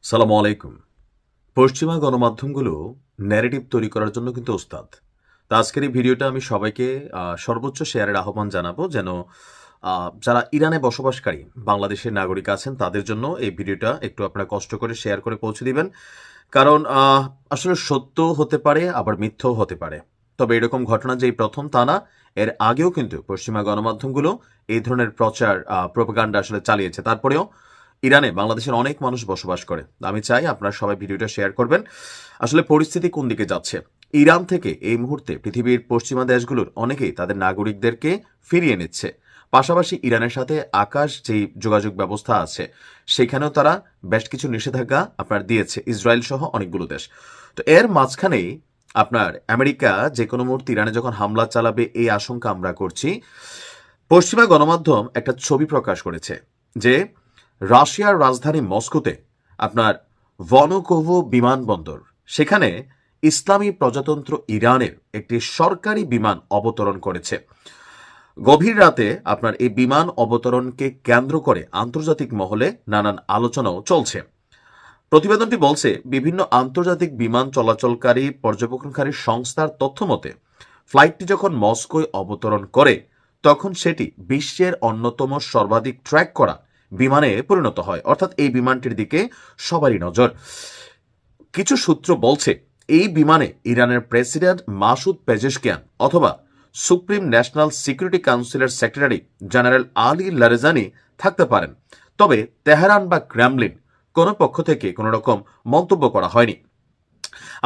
সালামু আলাইকুম। পশ্চিমা গণমাধ্যমগুলো ন্যারেটিভ তৈরি করার জন্য কিন্তু ওস্তাদ। তো আজকের এই ভিডিওটা আমি সবাইকে সর্বোচ্চ শেয়ারের আহ্বান জানাবো যেন যারা ইরানে বসবাসকারী বাংলাদেশের নাগরিক আছেন তাদের জন্য এই ভিডিওটা একটু আপনারা কষ্ট করে শেয়ার করে পৌঁছে দিবেন। কারণ আসলে সত্য হতে পারে আবার মিথ্যাও হতে পারে। তবে এরকম ঘটনা যে এই প্রথম তা না, এর আগেও কিন্তু পশ্চিমা গণমাধ্যমগুলো এই ধরনের প্রচার প্রোপাগান্ডা আসলে চালিয়েছে। তারপরেও ইরানে বাংলাদেশের অনেক মানুষ বসবাস করে। আমি চাই আপনারা সবাই ভিডিওটা শেয়ার করবেন। আসলে পরিস্থিতি কোন দিকে যাচ্ছে? ইরান থেকে এই মুহূর্তে পৃথিবীর পশ্চিমা দেশগুলোর অনেকেই তাদের নাগরিকদেরকে ফিরিয়ে নিচ্ছে। পাশাপাশি ইরানের সাথে আকাশ যেই যোগাযোগ ব্যবস্থা আছে সেখানেও তারা বেশ কিছু নিষেধাজ্ঞা আপনার দিয়েছে, ইসরায়েল সহ অনেকগুলো দেশ। তো এর মাঝখানেই আপনার আমেরিকা যে কোনো মুহূর্তে ইরানে যখন হামলা চালাবে এই আশঙ্কা আমরা করছি। পশ্চিমা গণমাধ্যম একটা ছবি প্রকাশ করেছে যে রাশিয়ার রাজধানী মস্কোতে আপনার ভনকোভো বিমানবন্দর, সেখানে ইসলামী প্রজাতন্ত্র ইরানের একটি সরকারি বিমান অবতরণ করেছে। গভীর রাতে আপনার এই বিমান অবতরণকে কেন্দ্র করে আন্তর্জাতিক মহলে নানান আলোচনাও চলছে। প্রতিবেদনটি বলছে, বিভিন্ন আন্তর্জাতিক বিমান চলাচলকারী পর্যবেক্ষণকারী সংস্থার তথ্য মতে ফ্লাইটটি যখন মস্কোয় অবতরণ করে তখন সেটি বিশ্বের অন্যতম সর্বাধিক ট্র্যাক করা বিমানে পরিণত হয়। অর্থাৎ এই বিমানটির দিকে সবারই নজর। কিছু সূত্র বলছে এই বিমানে ইরানের প্রেসিডেন্ট মাসুদ পেজেশকিয়ান অথবা সুপ্রিম ন্যাশনাল সিকিউরিটি কাউন্সিলের সেক্রেটারি জেনারেল আলী লারেজানি থাকতে পারেন। তবে তেহরান বা ক্রেমলিন কোনো পক্ষ থেকে কোনো রকম মন্তব্য করা হয়নি।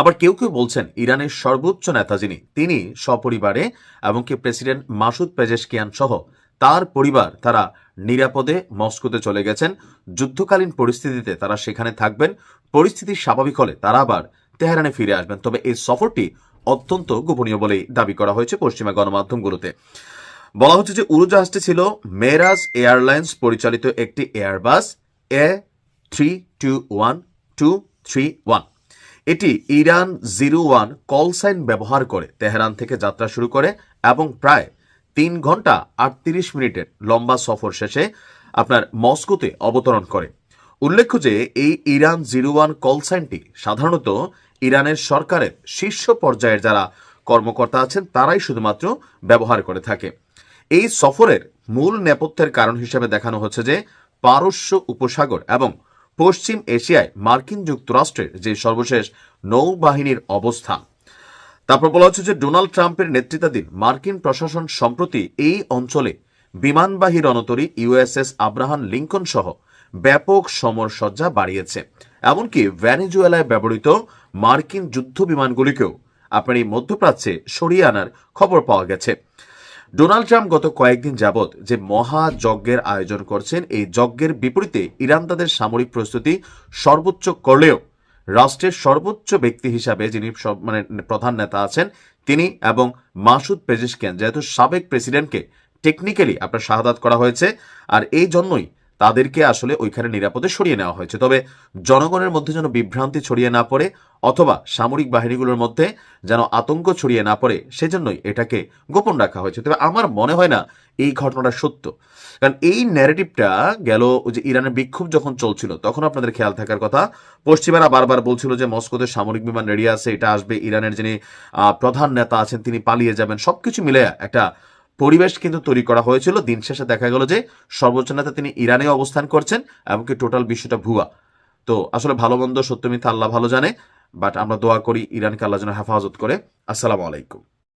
আবার কেউ কেউ বলছেন ইরানের সর্বোচ্চ নেতা যিনি, তিনি সপরিবারে এমনকি প্রেসিডেন্ট মাসুদ পেজেশকিয়ান সহ তার পরিবার তারা নিরাপদে মস্কোতে চলে গেছেন। যুদ্ধকালীন পরিস্থিতিতে তারা সেখানে থাকবেন, পরিস্থিতি স্বাভাবিক হলে তারা আবার তেহরানে ফিরে আসবেন। তবে এই সফরটি অত্যন্ত গোপনীয় বলেই দাবি করা হয়েছে পশ্চিমা গণমাধ্যমগুলোতে। বলা হচ্ছে যে উড়োজাহাজটি ছিল মেরাজ এয়ারলাইন্স পরিচালিত একটি এয়ারবাস A321-231। এটি ইরান 01 কল সাইন ব্যবহার করে তেহরান থেকে যাত্রা শুরু করে এবং প্রায় 3 ঘন্টা 38 মিনিটের লম্বা সফর শেষে আপনার মস্কোতে অবতরণ করে। উল্লেখ্য যে এই ইরান 01 কল সাইনটি সাধারণত ইরানের সরকারের শীর্ষ পর্যায়ের যারা কর্মকর্তা আছেন তারাই শুধুমাত্র ব্যবহার করে থাকে। এই সফরের মূল নেপথ্যের কারণ হিসেবে দেখানো হচ্ছে যে পারস্য উপসাগর এবং পশ্চিম এশিয়ায় মার্কিন যুক্তরাষ্ট্রের যে সর্বশেষ নৌবাহিনীর অবস্থান। তারপর বলা হচ্ছে যে ডোনাল্ড ট্রাম্পের নেতৃত্বাধীন মার্কিন প্রশাসন সম্প্রতি এই অঞ্চলে বিমানবাহী রণতরী ইউএসএস আব্রাহাম লিঙ্কন সহ ব্যাপক সমরসজ্জা বাড়িয়েছে। এমনকি ভেনেজুয়েলায় ব্যবহৃত মার্কিন যুদ্ধ বিমানগুলিকেও আপনার এই মধ্যপ্রাচ্যে সরিয়ে আনার খবর পাওয়া গেছে। ডোনাল্ড ট্রাম্প গত কয়েকদিন যাবৎ যে মহাযজ্ঞের আয়োজন করছেন, এই যজ্ঞের বিপরীতে ইরান তাদের সামরিক প্রস্তুতি সর্বোচ্চ করলেও রাষ্ট্রের সর্বোচ্চ ব্যক্তি হিসাবে যিনি প্রধান নেতা আছেন তিনি এবং মাসুদ পেজেশকিয়ান, যেহেতু সাবেক প্রেসিডেন্টকে টেকনিক্যালি আপনার শাহাদাত করা হয়েছে, আর এই জন্যই তাদেরকে আসলে ওইখানে নিরাপদে সরিয়ে নেওয়া হয়েছে। তবে জনগণের মধ্যে যেন বিভ্রান্তি ছড়িয়ে না পড়ে অথবা সামরিক বাহিনীগুলোর মধ্যে যেন আতঙ্ক ছড়িয়ে না পড়ে সেজন্যই এটাকে গোপন রাখা হয়েছে। তবে আমার মনে হয় না এই ঘটনাটা সত্য, কারণ এই ন্যারেটিভটা গেল যে ইরানের বিক্ষোভ যখন চলছিল তখন আপনাদের খেয়াল থাকার কথা, পশ্চিমারা বারবার বলছিল যে মস্কোতে সামরিক বিমান রেডি আছে, এটা আসবে, ইরানের যিনি প্রধান নেতা আছেন তিনি পালিয়ে যাবেন, সবকিছু মিলে একটা পরিবেশ কিন্তু তৈরি করা হয়েছিল। দিন শেষে দেখা গেল যে সর্বোচ্চ নেতা তিনি ইরানে অবস্থান করছেন, এমনকি টোটাল বিষয়টা ভুয়া। তো আসলে ভালো মন্দ সত্য মিথ্যা আল্লাহ ভালো জানে, বাট আমরা দোয়া করি ইরানকে আল্লাহ যেন হেফাজত করে। আসসালামু আলাইকুম।